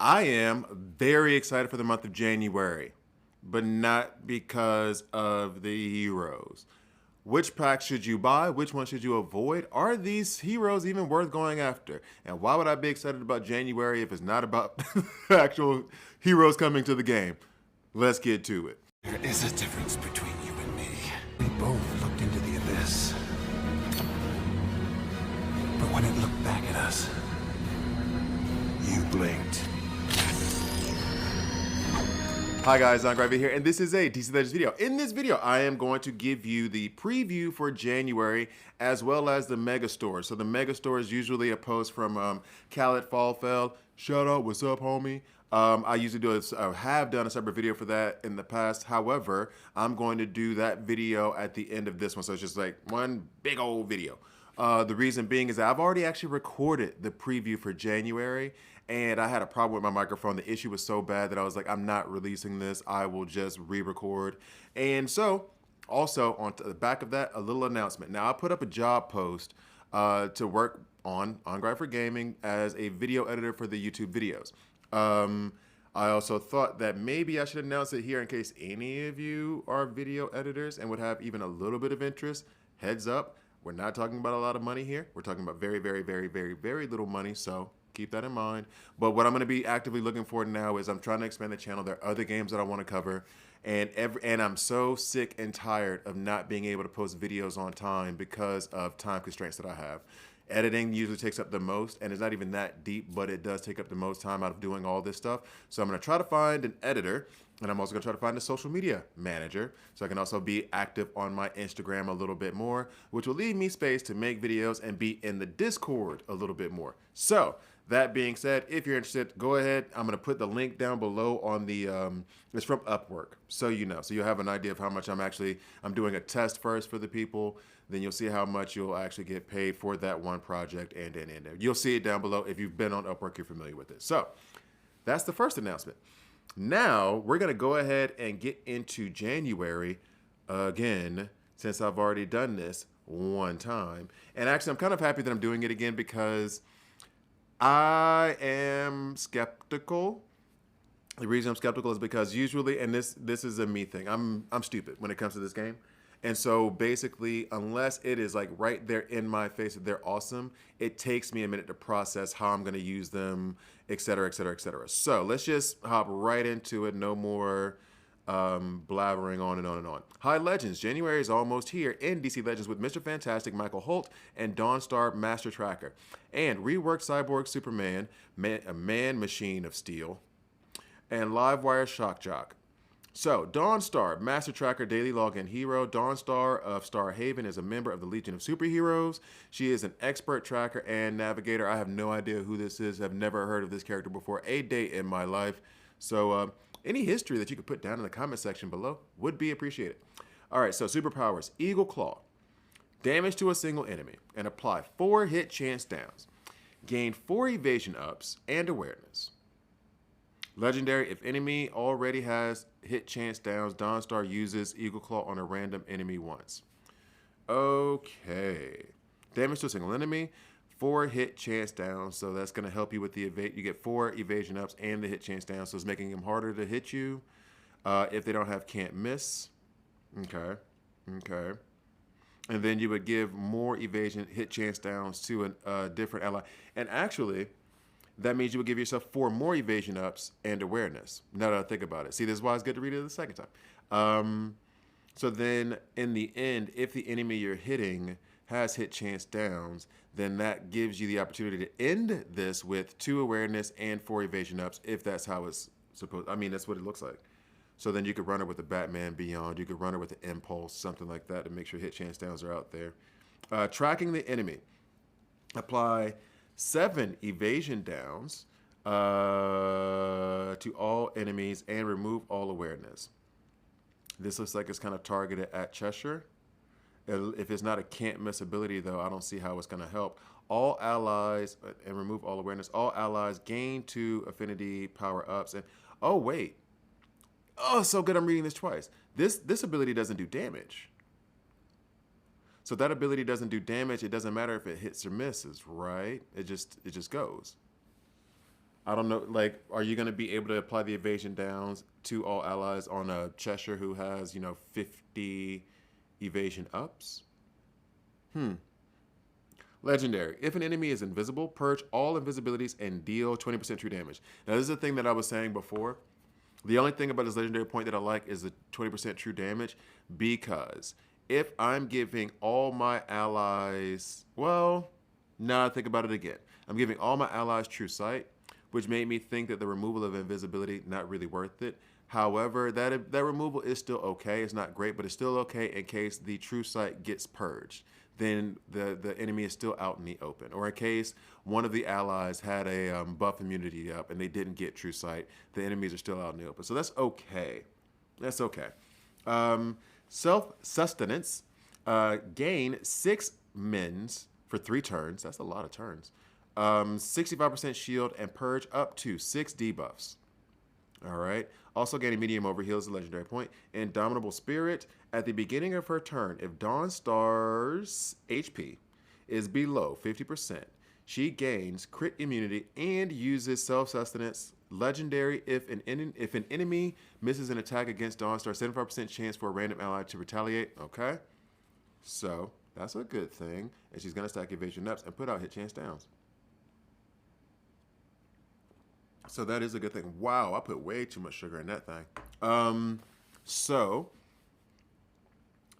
I am very excited for the month of January, but not because of the heroes. Which pack should you buy? Which one should you avoid? Are these heroes even worth going after? And why would I be excited about January if it's not about actual heroes coming to the game? Let's get to it. There is a difference between you and me. We both looked into the abyss. But when it looked back at us, you blinked. Hi guys, Anya here, and this is a DC Legends video. In this video, I am going to give you the preview for January as well as the Mega Store. So the Mega Store is usually a post from Khaled Fallfeld. Shout out, what's up, homie? I usually do have done a separate video for that in the past. However, I'm going to do that video at the end of this one. So it's just like one big old video. The reason being is that I've already actually recorded the preview for January, and I had a problem with my microphone. The issue was so bad that I was like, I'm not releasing this. I will just re-record. And so also on the back of that, a little announcement. Now I put up a job post to work on Grind for Gaming as a video editor for the YouTube videos. I also thought that maybe I should announce it here in case any of you are video editors and would have even a little bit of interest. Heads up, we're not talking about a lot of money here. We're talking about very, very, very, very, very little money. So keep that in mind. But what I'm going to be actively looking for now is I'm trying to expand the channel. There are other games that I want to cover. And I'm so sick and tired of not being able to post videos on time because of time constraints that I have. Editing usually takes up the most, and it's not even that deep, but it does take up the most time out of doing all this stuff. So I'm going to try to find an editor, and I'm also going to try to find a social media manager so I can also be active on my Instagram a little bit more, which will leave me space to make videos and be in the Discord a little bit more. So that being said, if you're interested, go ahead. I'm going to put the link down below on the, it's from Upwork, so you know. So you'll have an idea of how much I'm doing a test first for the people. Then you'll see how much you'll actually get paid for that one project, and you'll see it down below. If you've been on Upwork, you're familiar with it. So that's the first announcement. Now we're going to go ahead and get into January again, since I've already done this one time. And actually, I'm kind of happy that I'm doing it again because I am skeptical. The reason I'm skeptical is because usually, and this is a me thing, I'm stupid when it comes to this game. And so basically, unless it is like right there in my face that they're awesome, it takes me a minute to process how I'm going to use them, et cetera, et cetera, et cetera. So let's just hop right into it. No more blabbering on and on and on. Hi Legends, January is almost here in DC Legends with Mr. Fantastic, Michael Holt, and Dawnstar Master Tracker. And reworked Cyborg Superman, a man machine of steel, and Livewire Shock Jock. So, Dawnstar, Master Tracker, Daily Login Hero. Dawnstar of Star Haven is a member of the Legion of Superheroes. She is an expert tracker and navigator. I have no idea who this is. I've never heard of this character before a day in my life. So, any history that you could put down in the comment section below would be appreciated. All right, so superpowers. Eagle Claw. Damage to a single enemy and apply 4 hit chance downs. Gain 4 evasion ups and awareness. Legendary, if enemy already has hit chance downs, Dawnstar uses Eagle Claw on a random enemy once. Okay. Damage to a single enemy, 4 hit chance downs, so that's going to help you with the evade. You get 4 evasion ups and the hit chance downs, so it's making them harder to hit you. If they don't have can't miss. Okay. Okay. And then you would give more evasion hit chance downs to a different ally. And actually, that means you would give yourself 4 more evasion ups and awareness. Now that I think about it. See, this is why it's good to read it the second time. So then, in the end, if the enemy you're hitting has hit chance downs, then that gives you the opportunity to end this with 2 awareness and 4 evasion ups, if that's how it's supposed. I mean, that's what it looks like. So then you could run it with the Batman Beyond. You could run it with the Impulse, something like that, to make sure hit chance downs are out there. Tracking the enemy. Apply 7 evasion downs to all enemies and remove all awareness. This looks like it's kind of targeted at Cheshire. If it's not a can't miss ability, though, I don't see how it's going to help. All allies, and remove all awareness, all allies gain 2 affinity power ups. And oh, wait. Oh, so good I'm reading this twice. This ability doesn't do damage. So that ability doesn't do damage. It doesn't matter if it hits or misses, right? It just goes. I don't know, like, are you going to be able to apply the evasion downs to all allies on a Cheshire who has, 50 evasion ups? Legendary. If an enemy is invisible, purge all invisibilities and deal 20% true damage. Now, this is the thing that I was saying before. The only thing about this legendary point that I like is the 20% true damage, because if I'm giving all my allies, well, now I think about it again. I'm giving all my allies true sight, which made me think that the removal of invisibility not really worth it. However, that removal is still okay. It's not great, but it's still okay in case the true sight gets purged. Then the enemy is still out in the open. Or in case one of the allies had a buff immunity up and they didn't get true sight, the enemies are still out in the open. So that's okay. That's okay. Self-sustenance. Gain 6 mins for 3 turns. That's a lot of turns. 65% shield and purge up to 6 debuffs. All right. Also gaining medium overheal is a legendary point. Indomitable Spirit. At the beginning of her turn, if Dawnstar's HP is below 50%, she gains crit immunity and uses self-sustenance. Legendary. If an enemy misses an attack against Dawnstar, 75% chance for a random ally to retaliate. Okay. So that's a good thing. And she's going to stack evasion ups and put out hit chance downs. So that is a good thing. Wow, I put way too much sugar in that thing.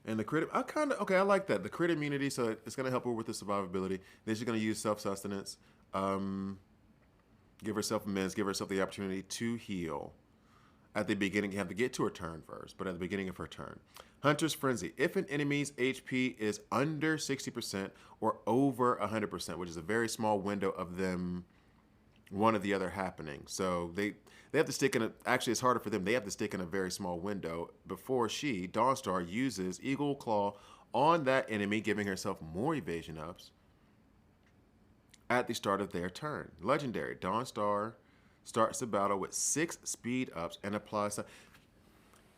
And the crit, I like that. The crit immunity, so it's going to help her with the survivability. Then she's going to use self-sustenance. Give herself amends, give herself the opportunity to heal. At the beginning, you have to get to her turn first, but at the beginning of her turn. Hunter's Frenzy. If an enemy's HP is under 60% or over 100%, which is a very small window of them, one or the other happening. So they have to stick in actually it's harder for them. They have to stick in a very small window before Dawnstar, uses Eagle Claw on that enemy, giving herself more evasion ups at the start of their turn. Legendary. Dawnstar starts the battle with 6 speed ups and applies.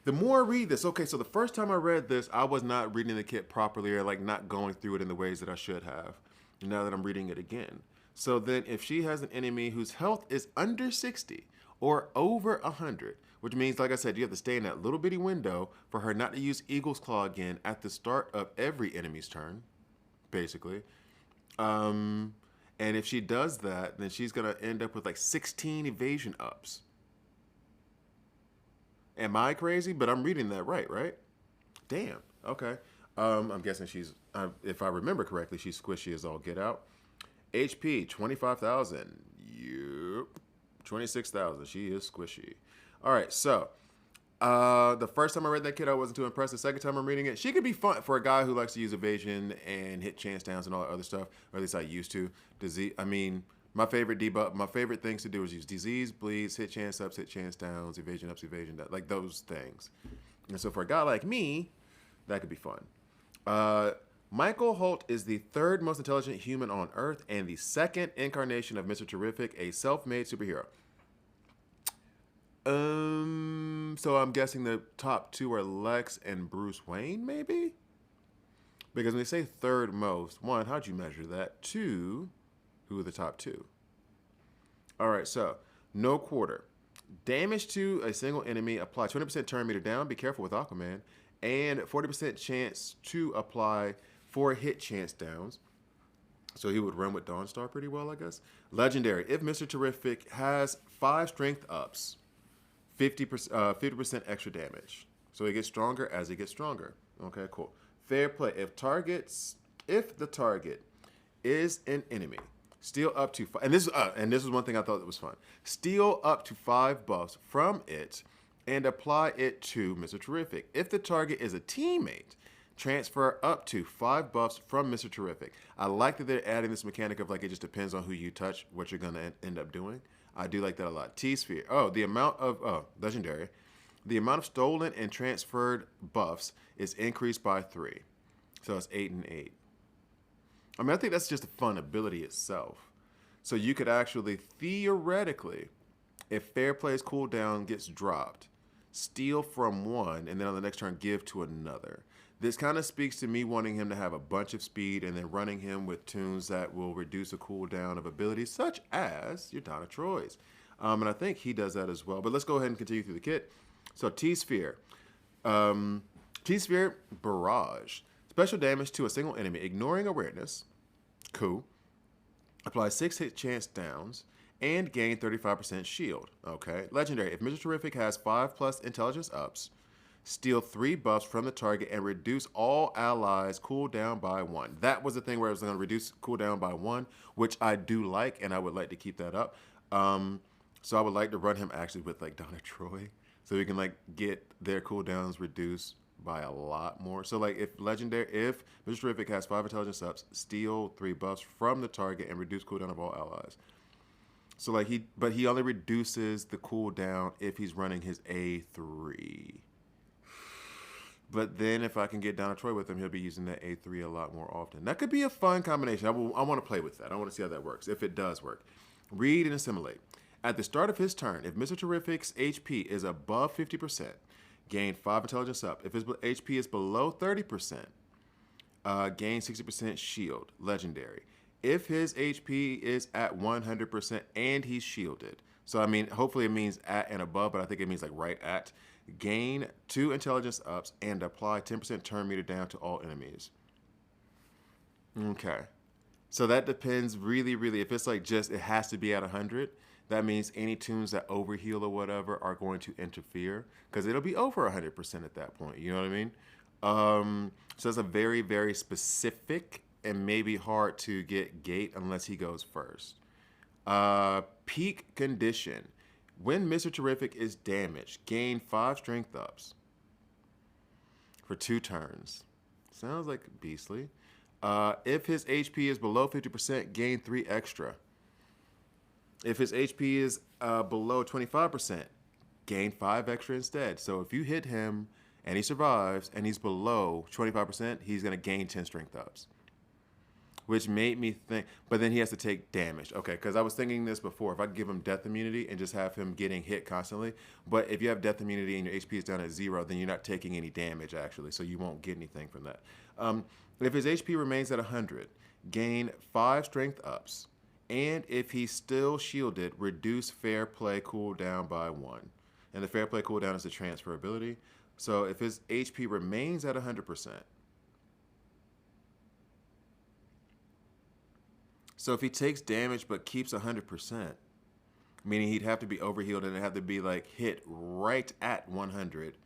The more I read this, okay, so the first time I read this, I was not reading the kit properly or like not going through it in the ways that I should have. Now that I'm reading it again. So then if she has an enemy whose health is under 60 or over 100, which means, like I said, you have to stay in that little bitty window for her not to use Eagle's Claw again at the start of every enemy's turn, basically. And if she does that, then she's going to end up with like 16 evasion ups. Am I crazy? But I'm reading that right? Damn. Okay. I'm guessing she's, if I remember correctly, she's squishy as all get out. HP, 25,000. Yep. 26,000. She is squishy. All right, so the first time I read that kit, I wasn't too impressed. The second time I'm reading it, she could be fun for a guy who likes to use evasion and hit chance downs and all that other stuff, or at least I used to. My favorite debuff, my favorite things to do is use disease, bleeds, hit chance ups, hit chance downs, evasion ups, evasion downs, like those things. And so for a guy like me, that could be fun. Michael Holt is the 3rd most intelligent human on Earth and the 2nd incarnation of Mr. Terrific, a self-made superhero. So I'm guessing the top 2 are Lex and Bruce Wayne, maybe? Because when they say 3rd most, 1, how'd you measure that? 2, who are the top 2? All right, so no quarter. Damage to a single enemy, apply 20% turn meter down. Be careful with Aquaman. And 40% chance to apply 4 hit chance downs. So he would run with Dawnstar pretty well, I guess. Legendary. If Mr. Terrific has 5 strength ups, 50% extra damage. So he gets stronger as he gets stronger. Okay, cool. Fair play. If the target is an enemy, steal up to 5. And this is one thing I thought that was fun. Steal up to 5 buffs from it and apply it to Mr. Terrific. If the target is a teammate, transfer up to 5 buffs from Mr. Terrific. I like that they're adding this mechanic of like it just depends on who you touch, what you're going to end up doing. I do like that a lot. T-Sphere. Legendary. The amount of stolen and transferred buffs is increased by 3. So it's 8 and 8. I think that's just a fun ability itself. So you could actually, theoretically, if Fair Play's cooldown gets dropped, steal from one, and then on the next turn, give to another. This kind of speaks to me wanting him to have a bunch of speed and then running him with tunes that will reduce a cooldown of abilities such as your Donna Troy's. And I think he does that as well. But let's go ahead and continue through the kit. So T-Sphere. T-Sphere Barrage. Special damage to a single enemy, ignoring awareness. Cool. Apply 6 hit chance downs and gain 35% shield. Okay. Legendary. If Mr. Terrific has 5+ intelligence ups, steal 3 buffs from the target and reduce all allies cooldown by 1. That was the thing where I was going to reduce cooldown by 1, which I do like, and I would like to keep that up. So I would like to run him actually with like Donna Troy, so we can like get their cooldowns reduced by a lot more. So like if Mr. Terrific has 5 intelligence ups, steal 3 buffs from the target and reduce cooldown of all allies. So like he only reduces the cooldown if he's running his A3. But then if I can get Donna Troy with him, he'll be using that A3 a lot more often. That could be a fun combination. I want to play with that. I want to see how that works, if it does work. Read and assimilate. At the start of his turn, if Mr. Terrific's HP is above 50%, gain 5 intelligence up. If his HP is below 30%, gain 60% shield. Legendary. If his HP is at 100% and he's shielded, so I mean, hopefully it means at and above, but I think it means like right at, gain 2 intelligence ups and apply 10% turn meter down to all enemies. Okay. So that depends really, really. If it's like just, it has to be at 100, that means any tunes that overheal or whatever are going to interfere because it'll be over 100% at that point. You know what I mean? So it's a very, very specific and maybe hard to get gate unless he goes first. Peak condition. When Mr. Terrific is damaged, gain 5 strength ups for 2 turns. Sounds like beastly. If his HP is below 50%, gain 3 extra. If his HP is below 25%, gain 5 extra instead. So if you hit him and he survives and he's below 25%, he's going to gain 10 strength ups. Which made me think, but then he has to take damage. Okay, because I was thinking this before. If I could give him death immunity and just have him getting hit constantly, but if you have death immunity and your HP is down at 0, then you're not taking any damage actually, so you won't get anything from that. If his HP remains at 100, gain 5 strength ups, and if he's still shielded, reduce fair play cooldown by 1. And the fair play cooldown is the transferability. So if his HP remains at 100%, so if he takes damage but keeps 100%, meaning he'd have to be overhealed and it'd have to be like hit right at 100,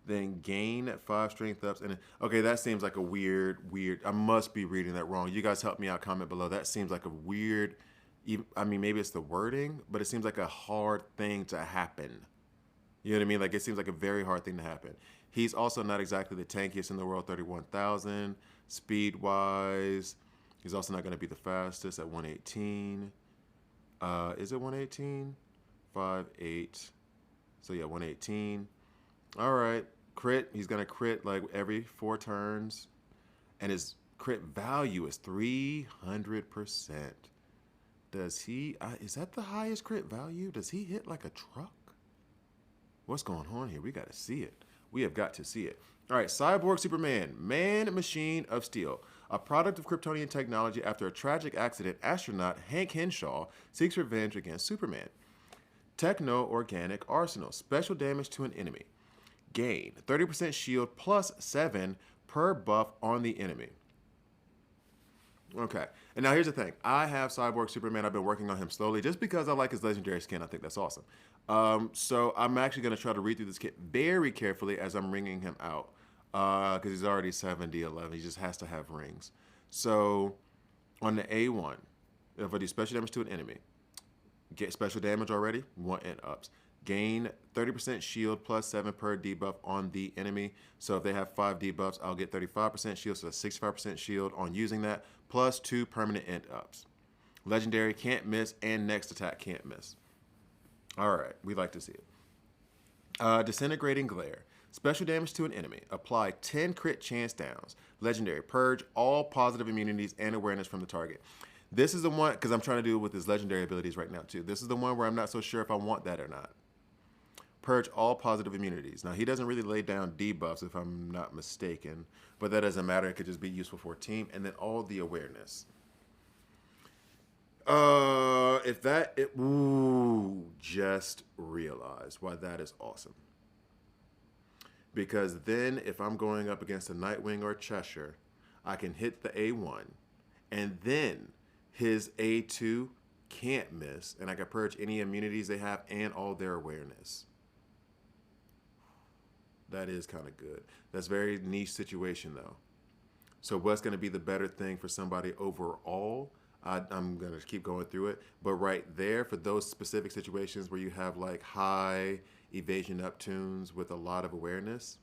then gain 5 strength ups. And okay, that seems like a weird, I must be reading that wrong. You guys help me out, comment below. That seems like a weird, I mean, maybe it's the wording, but it seems like a hard thing to happen. You know what I mean? Like it seems like a very hard thing to happen. He's also not exactly the tankiest in the world, 31,000. Speed-wise, he's also not going to be the fastest at 118. Is it 118? 5'8". So yeah, 118. All right. Crit. He's going to crit like every 4 turns. And his crit value is 300%. Does he, is that the highest crit value? Does he hit like a truck? What's going on here? We got to see it. We have got to see it. All right. Cyborg Superman, man machine of steel. A product of Kryptonian technology, after a tragic accident, astronaut Hank Henshaw seeks revenge against Superman. Techno-organic arsenal. Special damage to an enemy. Gain 30% shield plus 7 per buff on the enemy. Okay. And now here's the thing. I have Cyborg Superman. I've been working on him slowly just because I like his legendary skin. I think that's awesome. So I'm actually going to try to read through this kit very carefully as I'm ringing him out. Because he's already 70-11. He just has to have rings. So on the A1, if I do special damage to an enemy, get special damage already, 1 and ups. Gain 30% shield plus 7 per debuff on the enemy. So if they have 5 debuffs, I'll get 35% shield, so that's 65% shield on using that, plus 2 permanent int ups. Legendary, can't miss, and next attack can't miss. All right, we like to see it. Disintegrating Glare. Special damage to an enemy. Apply 10 crit chance downs. Legendary, purge all positive immunities and awareness from the target. This is the one, because I'm trying to do it with his legendary abilities right now too. This is the one where I'm not so sure if I want that or not. purge all positive immunities. Now, he doesn't really lay down debuffs, if I'm not mistaken, but that doesn't matter. It could just be useful for a team. And then all the awareness. Just realized why that is awesome. Because then if I'm going up against a Nightwing or Cheshire, I can hit the A1, and then his A2 can't miss, and I can purge any immunities they have and all their awareness. That is kind of good. That's a very niche situation, though. So what's going to be the better thing for somebody overall? I'm going to keep going through it. But right there, for those specific situations where you have like high evasion Neptunes with a lot of awareness,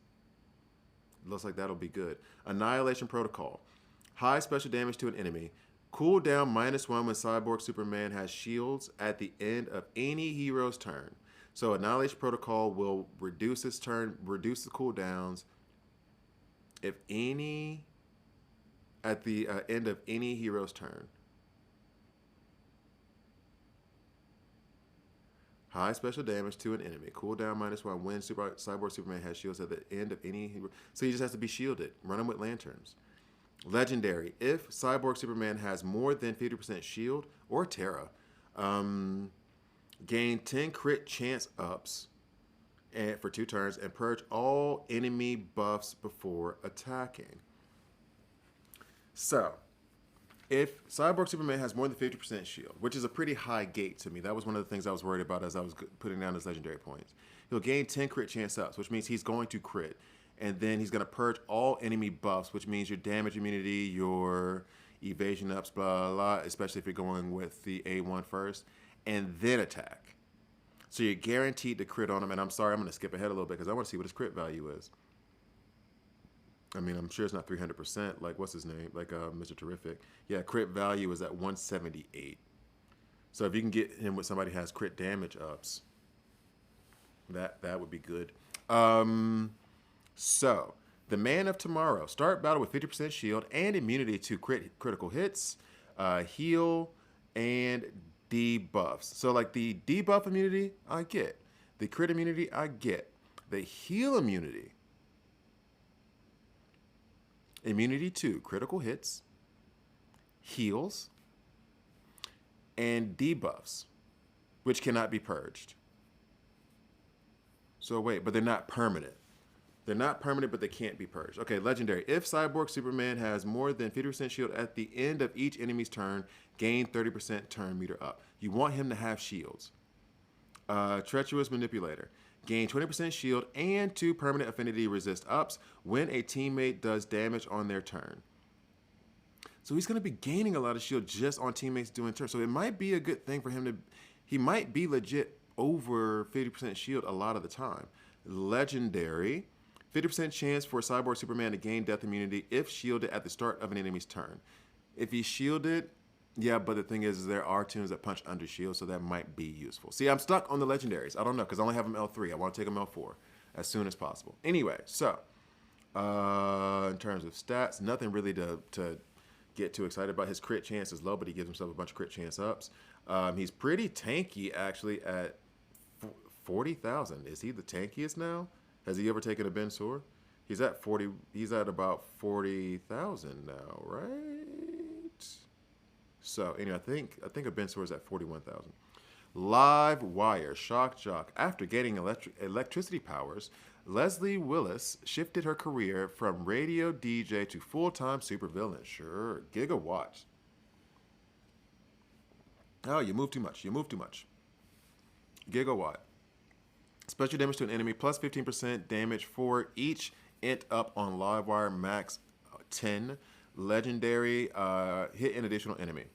looks like that'll be good. Annihilation Protocol. High special damage to an enemy. Cooldown -1 when Cyborg Superman has shields at the end of any hero's turn. So Annihilation Protocol will reduce his turn, reduce the cooldowns if any at the end of any hero's turn. High special damage to an enemy. Cooldown -1 when Cyborg Superman has shields at the end of any hero. So he just has to be shielded. Run him with lanterns. Legendary. If Cyborg Superman has more than 50% shield or Terra, gain 10 crit chance ups for 2 turns and purge all enemy buffs before attacking. So, if Cyborg Superman has more than 50% shield, which is a pretty high gate to me, that was one of the things I was worried about as I was putting down his legendary points. He'll gain 10 crit chance ups, which means he's going to crit. And then he's going to purge all enemy buffs, which means your damage immunity, your evasion ups, blah, blah, blah, especially if you're going with the A1 first, and then attack. So you're guaranteed to crit on him. And I'm sorry, I'm going to skip ahead a little bit because I want to see what his crit value is. I mean, I'm sure it's not 300%. Like, what's his name? Like Mr. Terrific. Yeah, crit value is at 178. So if you can get him with somebody who has crit damage ups, that would be good. So, the Man of Tomorrow. Start battle with 50% shield and immunity to critical hits, heal, and debuffs. So, like the debuff immunity, I get. The crit immunity, I get. The heal immunity. Immunity to critical hits, heals, and debuffs, which cannot be purged. So wait, but they're not permanent. They're not permanent, but they can't be purged. Okay, legendary. If Cyborg Superman has more than 50% shield at the end of each enemy's turn, gain 30% turn meter up. You want him to have shields. Treacherous Manipulator. Gain 20% shield and 2 permanent affinity resist ups when a teammate does damage on their turn. So he's going to be gaining a lot of shield just on teammates doing turns. So it might be a good thing for him to... He might be legit over 50% shield a lot of the time. Legendary. 50% chance for Cyborg Superman to gain death immunity if shielded at the start of an enemy's turn. If he's shielded... Yeah, but the thing is there are tunes that punch under shield, so that might be useful. See, I'm stuck on the legendaries. I don't know, because I only have them L3. I want to take them L4 as soon as possible. Anyway, so, in terms of stats, nothing really to get too excited about. His crit chance is low, but he gives himself a bunch of crit chance ups. He's pretty tanky, actually, at 40,000. Is he the tankiest now? Has he ever taken a Ben Sor? He's at about 40,000 now, right? So, anyway, I think a Ben Sor is at 41,000. Livewire, Shock Jock. After gaining electricity powers, Leslie Willis shifted her career from radio DJ to full-time supervillain. Sure, Gigawatt. Oh, you move too much. You move too much. Gigawatt. Special damage to an enemy, plus 15% damage for each int up on Livewire, max 10. Legendary, hit an additional enemy.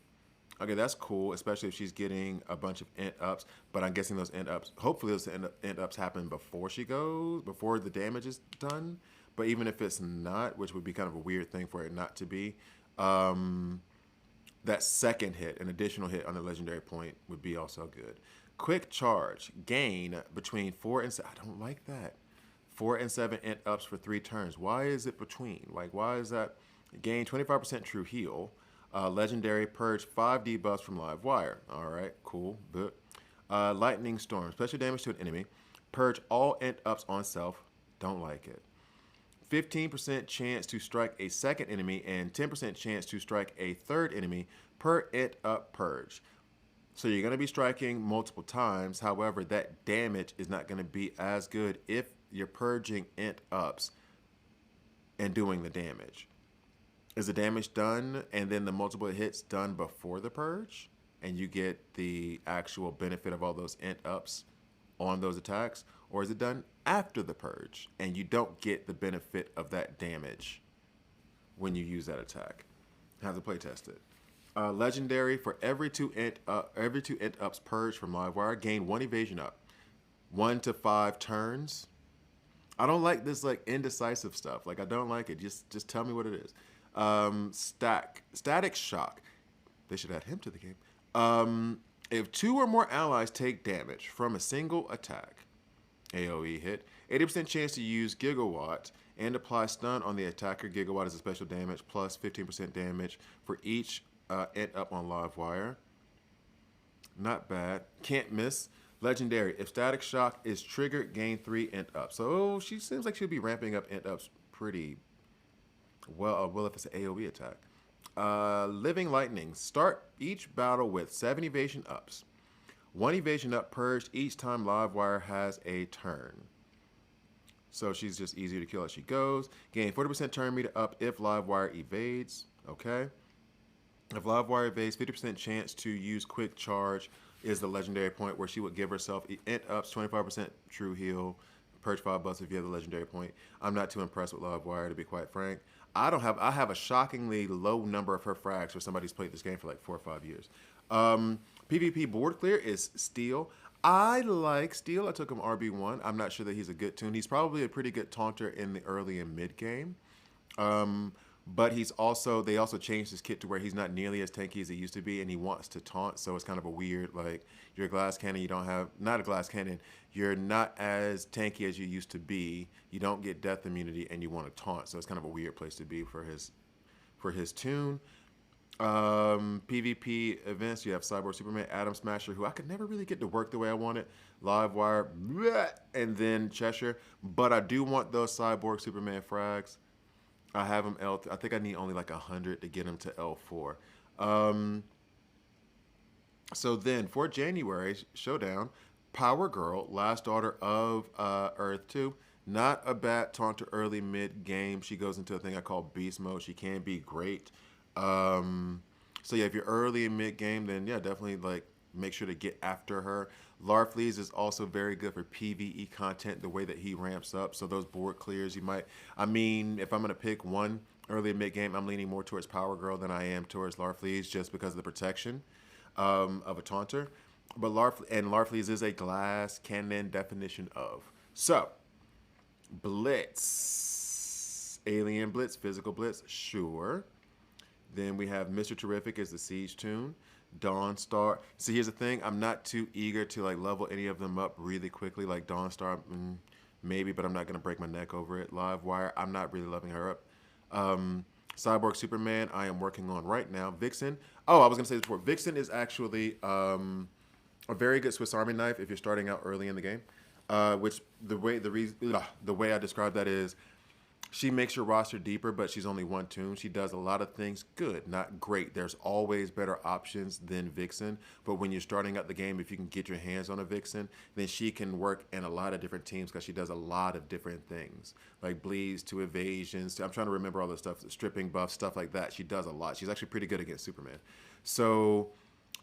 Okay, that's cool, especially if she's getting a bunch of int ups, but I'm guessing those int ups, hopefully those int ups happen before the damage is done. But even if it's not, which would be kind of a weird thing for it not to be, that second hit, an additional hit on the legendary point would be also good. Quick Charge, gain between 4 and 7, I don't like that. 4 and 7 int ups for 3 turns. Why is it between? Like, why is that? Gain 25% true heal. Legendary, purge 5 debuffs from Livewire. All right, cool. But, Lightning Storm, special damage to an enemy. Purge all int ups on self. Don't like it. 15% chance to strike a second enemy and 10% chance to strike a third enemy per int up purge. So you're going to be striking multiple times. However, that damage is not going to be as good if you're purging int ups and doing the damage. Is the damage done and then the multiple hits done before the purge? And you get the actual benefit of all those int ups on those attacks? Or is it done after the purge and you don't get the benefit of that damage when you use that attack? Have to play test it. Legendary, for every two int ups purged from Livewire, gain 1 evasion up. 1 to 5 turns. I don't like this like indecisive stuff. Like I don't like it. Just tell me what it is. Static shock. They should add him to the game. If 2 or more allies take damage from a single attack, AoE hit, 80% chance to use Gigawatt and apply stun on the attacker. Gigawatt is a special damage plus 15% damage for each int up on Livewire. Not bad. Can't miss. Legendary. If static shock is triggered, gain 3 int ups. So she seems like she'll be ramping up int ups pretty well. Well, if it's an AoE attack. Living lightning. Start each battle with 7 evasion ups. 1 evasion up purged each time Livewire has a turn. So she's just easier to kill as she goes. Gain 40% turn meter up if Livewire evades. Okay. If Livewire evades, 50% chance to use quick charge is the legendary point where she would give herself int ups, 25% true heal, purge 5 buffs if you have the legendary point. I'm not too impressed with Livewire, to be quite frank. I have a shockingly low number of her frags for somebody who's played this game for like 4 or 5 years. PvP board clear is Steel. I like Steel. I took him RB1. I'm not sure that he's a good tune. He's probably a pretty good taunter in the early and mid game. But they also changed his kit to where he's not nearly as tanky as he used to be, and he wants to taunt, so it's kind of a weird, like, you're a glass cannon, not a glass cannon, you're not as tanky as you used to be, you don't get death immunity, and you want to taunt, so it's kind of a weird place to be for his tune. PvP events, you have Cyborg Superman, Atom Smasher, who I could never really get to work the way I wanted, Livewire, bleh, and then Cheshire, but I do want those Cyborg Superman frags. I have him L3. I think I need only like 100 to get him to L4. So then for January showdown, Power Girl, last daughter of Earth 2. Not a bad taunter early mid game. She goes into a thing I call beast mode. She can be great. So yeah, if you're early in mid game, then yeah, definitely like make sure to get after her. Larfleeze is also very good for PvE content, the way that he ramps up. So those board clears, if I'm going to pick one early and mid game, I'm leaning more towards Power Girl than I am towards Larfleeze just because of the protection of a taunter. But Larfleeze is a glass cannon definition of. So, Blitz. Alien Blitz, Physical Blitz, sure. Then we have Mr. Terrific as the Siege tune. Dawnstar. See, here's the thing. I'm not too eager to like level any of them up really quickly. Like Dawnstar, maybe, but I'm not going to break my neck over it. Livewire, I'm not really loving her up. Cyborg Superman, I am working on right now. Vixen. Oh, I was going to say this before. Vixen is actually a very good Swiss Army knife if you're starting out early in the game. Which the way I describe that is, she makes your roster deeper, but she's only one tune. She does a lot of things good, not great. There's always better options than Vixen, but when you're starting out the game, if you can get your hands on a Vixen, then she can work in a lot of different teams because she does a lot of different things, like bleeds to evasions. I'm trying to remember all the stuff, stripping buff, stuff like that. She does a lot. She's actually pretty good against Superman. So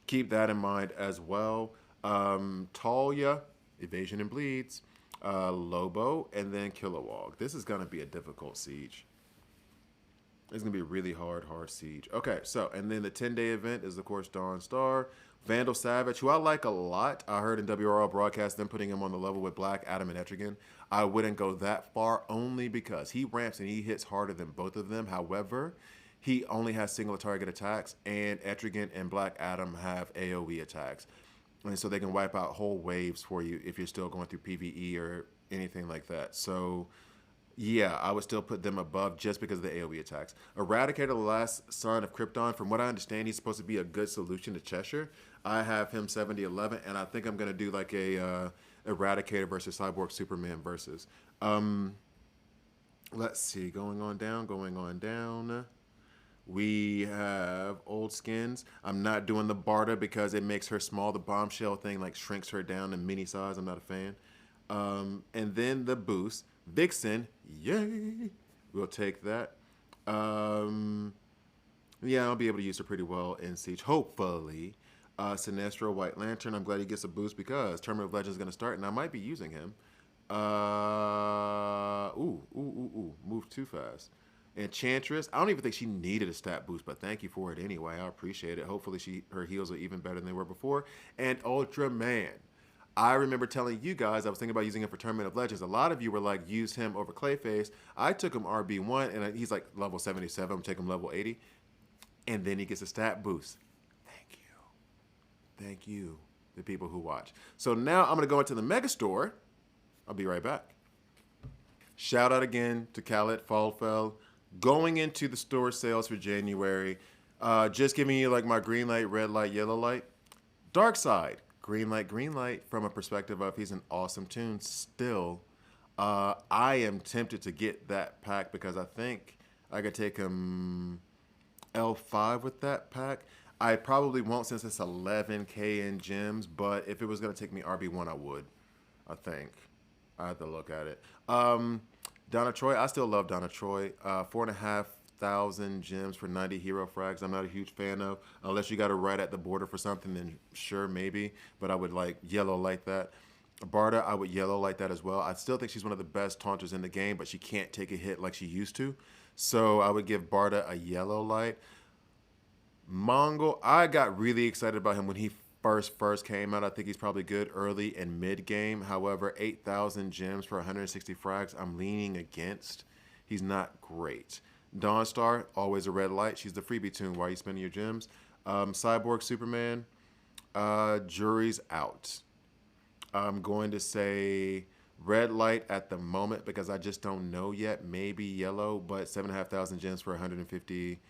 keep that in mind as well. Talia, evasion and bleeds. Lobo, and then Kilowog. This is going to be a difficult siege. It's going to be a really hard siege. Okay, so, and then the 10-day event is, of course, Dawnstar. Vandal Savage, who I like a lot. I heard in WRL broadcast them putting him on the level with Black Adam and Etrigan. I wouldn't go that far only because he ramps and he hits harder than both of them. However, he only has single target attacks, and Etrigan and Black Adam have AoE attacks. And so they can wipe out whole waves for you if you're still going through PvE or anything like that. So, yeah, I would still put them above just because of the AoE attacks. Eradicator, the last son of Krypton. From what I understand, he's supposed to be a good solution to Cheshire. I have him 70-11, and I think I'm going to do like a Eradicator versus Cyborg Superman versus. Let's see, going on down. We have old skins. I'm not doing the Barda because it makes her small. The bombshell thing like shrinks her down in mini size. I'm not a fan. And then the boost. Vixen, yay. We'll take that. Yeah, I'll be able to use her pretty well in Siege, hopefully. Sinestro White Lantern, I'm glad he gets a boost because Tournament of Legends is going to start, and I might be using him. Move too fast. Enchantress, I don't even think she needed a stat boost, but thank you for it anyway. I appreciate it. Hopefully her heals are even better than they were before. And Ultraman. I remember telling you guys I was thinking about using him for Tournament of Legends. A lot of you were like, use him over Clayface. I took him RB1, and he's like level 77. I'm taking him level 80. And then he gets a stat boost. Thank you, the people who watch. So now I'm going to go into the Mega Store. I'll be right back. Shout out again to Khaled Falfel. Going into the store sales for January. Just giving you like my green light, red light, yellow light. Dark Side. Green light from a perspective of he's an awesome tune still. I am tempted to get that pack because I think I could take him L5 with that pack. I probably won't since it's 11K in gems, but if it was going to take me RB1, I would. I think. I have to look at it. Donna Troy, I still love Donna Troy. 4,500 gems for 90 hero frags. I'm not a huge fan of. Unless you got to right at the border for something, then sure, maybe. But I would like yellow like that. Barda, I would yellow like that as well. I still think she's one of the best taunters in the game, but she can't take a hit like she used to. So I would give Barda a yellow light. Mongol, I got really excited about him when he first came out. I think he's probably good early and mid game. However, 8,000 gems for 160 frags, I'm leaning against. He's not great. Dawnstar, always a red light. She's the freebie tune. Why are you spending your gems? Cyborg Superman, jury's out. I'm going to say red light at the moment because I just don't know yet. Maybe yellow, but 7,500 gems for 150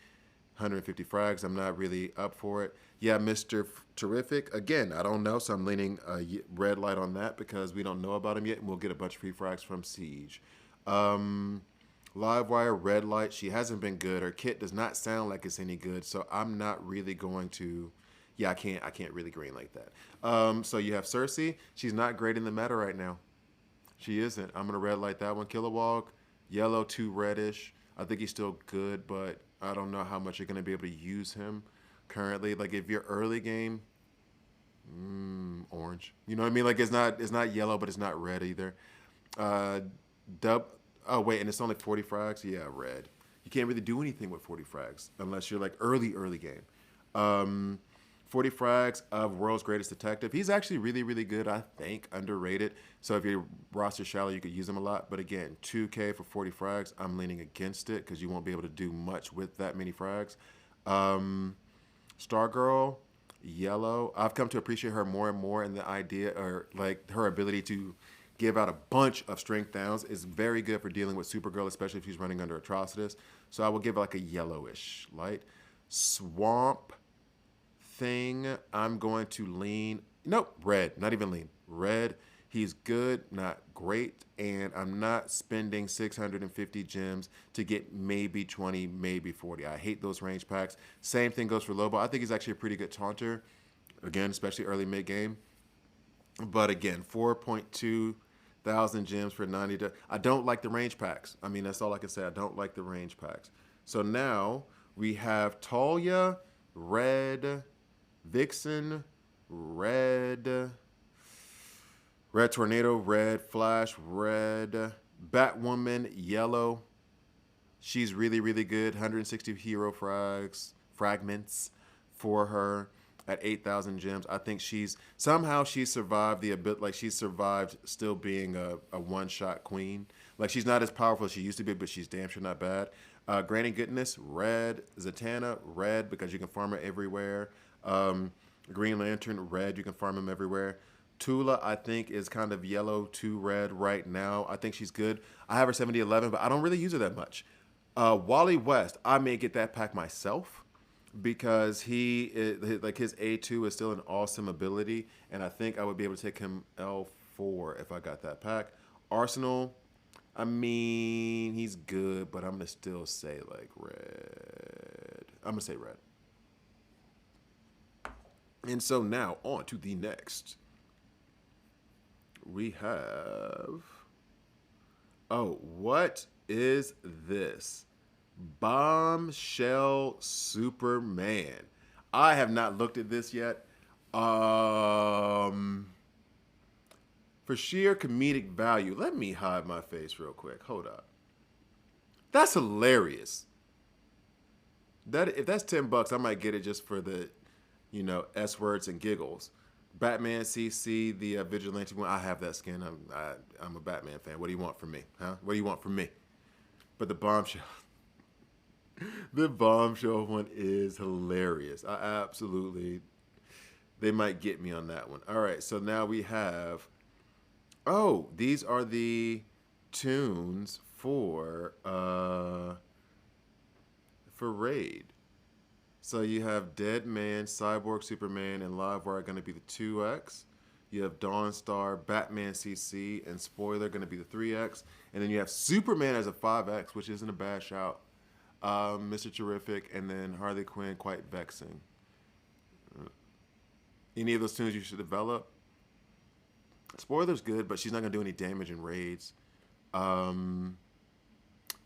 frags. I'm not really up for it. Yeah, Mr. Terrific. Again, I don't know, so I'm leaning red light on that because we don't know about him yet, and we'll get a bunch of free frags from Siege. Livewire, red light. She hasn't been good. Her kit does not sound like it's any good, so I'm not really going to. Yeah, I can't really green like that. So you have Cersei. She's not great in the meta right now. She isn't. I'm gonna red light that one. Kilowog, yellow, too reddish. I think he's still good, but I don't know how much you're gonna be able to use him currently. Like if you're early game, orange. You know what I mean? Like it's not yellow, but it's not red either. Oh wait, and it's only 40 frags. Yeah, red. You can't really do anything with 40 frags unless you're like early game. 40 frags of World's Greatest Detective. He's actually really good, I think, underrated. So if your roster's shallow, you could use him a lot. But again, 2K for 40 frags, I'm leaning against it because you won't be able to do much with that many frags. Stargirl, yellow. I've come to appreciate her more and more, and the idea, or like her ability to give out a bunch of strength downs is very good for dealing with Supergirl, especially if she's running under Atrocitus. So I will give it like a yellowish light. Swamp Thing, I'm going to lean, nope, red, not even lean, red. He's good, not great, and I'm not spending 650 gems to get maybe 20, maybe 40. I hate those range packs. Same thing goes for Lobo. I think he's actually a pretty good taunter, again, especially early mid-game. But again, 4.2 thousand gems for 90. I don't like the range packs. I mean, that's all I can say. I don't like the range packs. So now we have Talia, red, Vixen, red Tornado, red Flash, red Batwoman, yellow. She's really good. 160 hero fragments for her at 8,000 gems. I think she's survived she's survived still being a one-shot queen. Like she's not as powerful as she used to be, but she's damn sure not bad. Granny Goodness, red. Zatanna, red because you can farm her everywhere. Green Lantern, red, you can farm him everywhere. Tula, I think, is kind of yellow to red right now. I think she's good. I have her 7011, but I don't really use her that much. Wally West, I may get that pack myself because his A2 is still an awesome ability, and I think I would be able to take him L5 4 if I got that pack. Arsenal, I mean, he's good, but I'm going to still say like red. I'm going to say red. And so now on to the next. We have, oh, what is this? Bombshell Superman. I have not looked at this yet. For sheer comedic value, let me hide my face real quick. Hold up. That's hilarious. If that's $10, I might get it just for the, you know, S words and giggles. Batman CC, the vigilante one. I have that skin. I'm a Batman fan. What do you want from me, huh? What do you want from me? But the bombshell, the bombshell one is hilarious. I absolutely, they might get me on that one. All right, so now we have, oh, these are the tunes for Raid. So you have Dead Man, Cyborg Superman, and Livewire are going to be the 2X. You have Dawnstar, Batman CC, and Spoiler going to be the 3X. And then you have Superman as a 5X, which isn't a bad shout. Mr. Terrific, and then Harley Quinn, quite vexing. Any of those tunes you should develop? Spoiler's good, but she's not going to do any damage in raids.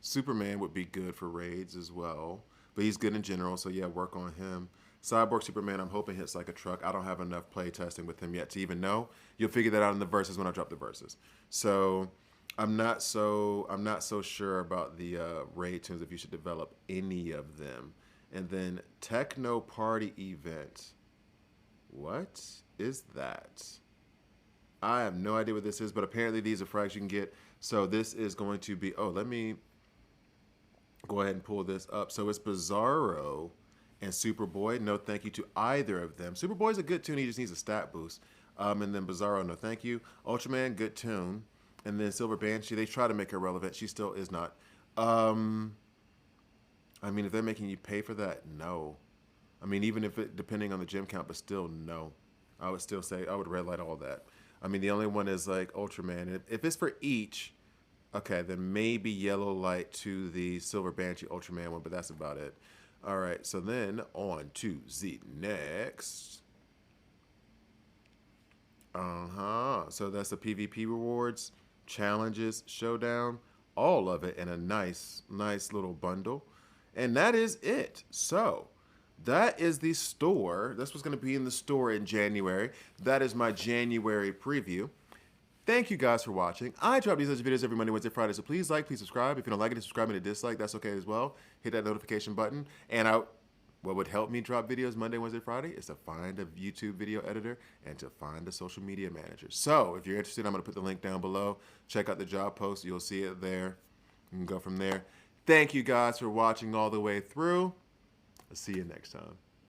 Superman would be good for raids as well. But he's good in general, so yeah, work on him. Cyborg Superman, I'm hoping hits like a truck. I don't have enough play testing with him yet to even know. You'll figure that out in the verses when I drop the verses. So I'm not so sure about the raid tunes if you should develop any of them. And then Techno Party Event. What is that? I have no idea what this is, but apparently these are frags you can get. So this is going to be, oh, let me go ahead and pull this up. So it's Bizarro and Superboy. No thank you to either of them. Superboy's a good tune. He just needs a stat boost. And then Bizarro, no thank you. Ultraman, good tune. And then Silver Banshee, they try to make her relevant. She still is not. I mean, if they're making you pay for that, no. I mean, even if it, depending on the gym count, but still no. I would still say, I would red light all that. I mean, the only one is like Ultraman. If it's for each, okay, then maybe yellow light to the Silver Banshee Ultraman one, but that's about it. All right, so then on to the next. So that's the PvP rewards, challenges, showdown, all of it in a nice little bundle. And that is it. So that is the store. That's what's going to be in the store in January. That is my January preview. Thank you guys for watching. I drop these videos every Monday, Wednesday, Friday, so please like, please subscribe. If you don't like it, subscribe and a dislike, that's okay as well. Hit that notification button. And what would help me drop videos Monday, Wednesday, Friday is to find a YouTube video editor and to find a social media manager. So if you're interested, I'm going to put the link down below. Check out the job post. You'll see it there. You can go from there. Thank you guys for watching all the way through. I'll see you next time.